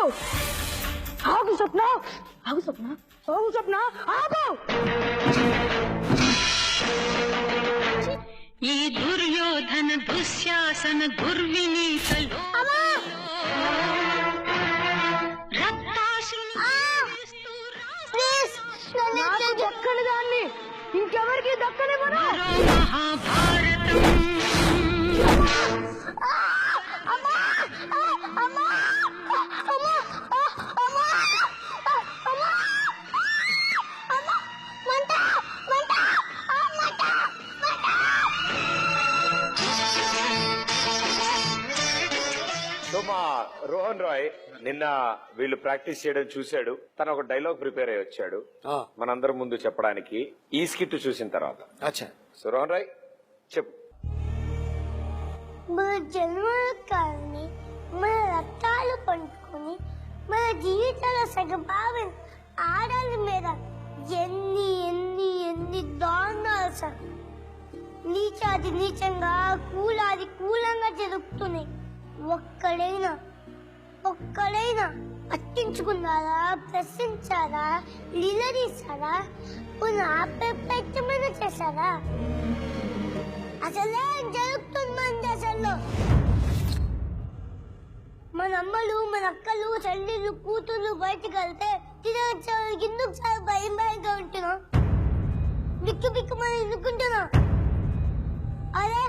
ఆగు స్వప్న, ఆగు స్వప్న, ఆగు స్వప్న, ఆగు. ఈ దుర్యోధన దుశ్శాసన దుర్వినీతలో నాకు దక్కని దాన్ని ఇంకెవరికి దక్కని మహాభారతం సో మా రోహన్ రాయ్ నిన్న వీళ్ళు ప్రాక్టీస్ చేయడం చూశాడు. తను ఒక డైలాగ్ ప్రిపేర్ అయ్యి వచ్చాడు మనందరం ముందు చెప్పడానికి ఈ స్కిట్ చూసిన తర్వాత. సో రోహన్ రాయ్ చెప్పు. మన జన్మల కాలని మన రక్తాలు పంచుకొని మన జీవితాల సగభాగం ఆడల మీద ఎన్ని ఎన్ని ఎన్ని దారుణాలు సార్. నీచాది నీచంగా కూలాది కూలంగా జరుగుతున్నాయి. ఒక్కడైనా పట్టించుకున్నారా, ప్రశ్నించారా, నిలదీశారా, ప్రయత్నమైన చేశారా? అసలే జరుగుతుందండి. అసలు మన అమ్మలు, మన అక్కలు, చెల్లెళ్ళు, కూతుళ్ళు బయటకు వెళ్తే తినడానికి ఎందుకు చాలా భయం భయంగా ఉంటున్నా? బిక్కు బిక్కు మనం ఎన్నుకుంటున్నా. అదే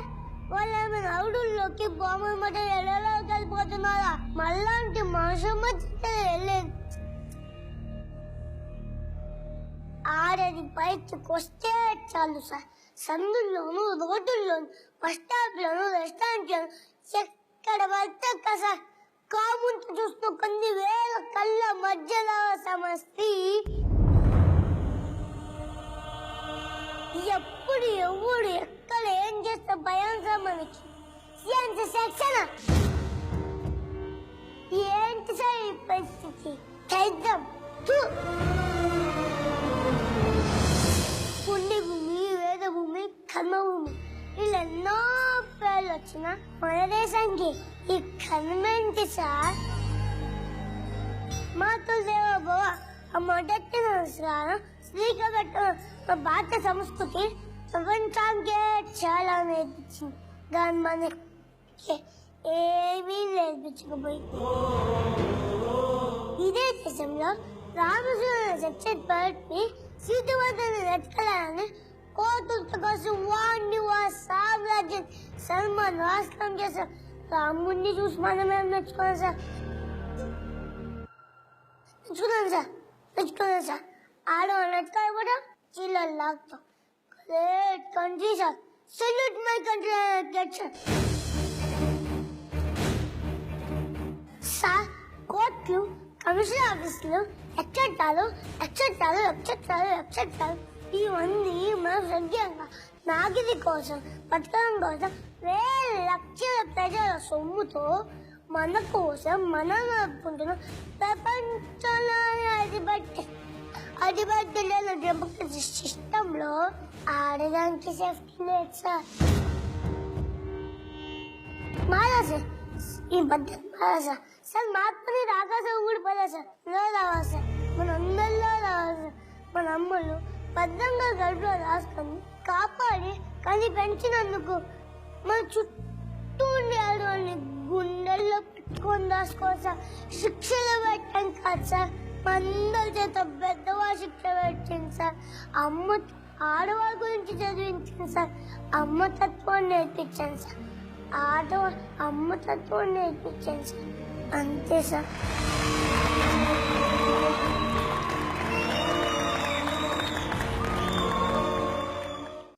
వాళ్ళ అవుడుల్లోకి బొమ్మల మధ్య ఎలా కలిపోతున్నారా? మళ్ళాంటి మనుషుల మధ్య వెళ్ళేది. ఆడది బయటకు వస్తే చాలు సార్, సందుల్లోనూ, రోడ్డుల్లోనూ, బస్ స్టాప్ లోను, రెస్టారెంట్ లోను, ఎక్కడ పడితే సార్ కాముంటూ చూస్తూ కొన్ని వేల కళ్ళ మధ్యలో సమస్తి ఎప్పుడు ఎవడు ఎక్కడ ఏం చేస్తే భయం సార్ మనకి. సెక్షన్ ఏంటి సార్ ఈ పరిస్థితి? చేద్దాం. పుణ్యభూమి, వేదభూమి, కర్మభూమి ఇలా ఎన్నో పేర్లు వచ్చిన మన దేశానికి ఈ కర్మేంటి సార్? మాతృదేవోభవ మొదటి నమస్కారం శ్రీకట్టు భారత సంస్కృతి ప్రపంచానికే చాలా నేర్పించింది, కానీ మనకి ఏమీ నేర్పించకపోయి ఇదే దేశంలో రామకృష్ణ చర్చని సీతవర్ధని వెతకాలని కోతులతో కోసం వాణ్ణి సామ్రాజ్యం సల్మాన్ రాష్ట్రం చేశారు. రాముణ్ణి చూసి మనం ఏం నేర్చుకున్నాం సార్? నేర్చుకున్నాను సార్. ఆడవాళ్ళు ఎత్తుకోవడం చిల్లలు లాగుతాం. Great country sir. Salute my country గెట్షన్ సార్. కోర్టులు, కమిషనర్ ఆఫీసులు, ఎచ్చట్టాలు ఇవన్నీ మనం సద్యంగా నాగిది కోసం, బతకడం కోసం వేల లక్షల ప్రజల సొమ్ముతో మన కోసం మనం నడుపుకుంటున్నాం. ప్రపంచంలోనే అధిబద్ధమైన డెమోక్రసీ సిస్టంలో ఆడడానికి సేఫ్టీ లేదు సార్. మారా సార్, ఈ పద్ధతి మారా సార్. సార్ మార్పుని రాకాసం కూడా పదా సార్. రావాలి సార్, మన అందరిలో రావాలి సార్. మన అమ్మలు భద్రంగా గడుపులో రాసుకొని కాపాడి కానీ పెంచినందుకు మన చుట్టూ ఉండే ఆడవాళ్ళని గుండెల్లో పెట్టుకొని రాసుకోవాలి సార్. శిక్షలు పెట్టాం కాదు సార్, అందరి చేత పెద్దవాళ్ళు శిక్ష పెట్టింది సార్. ఆడవాళ్ళ గురించి చదివించింది సార్. అమ్మతత్వాన్ని నేర్పించాను సార్. అమ్మతత్వాన్ని నేర్పించాను సార్. అంతే సార్.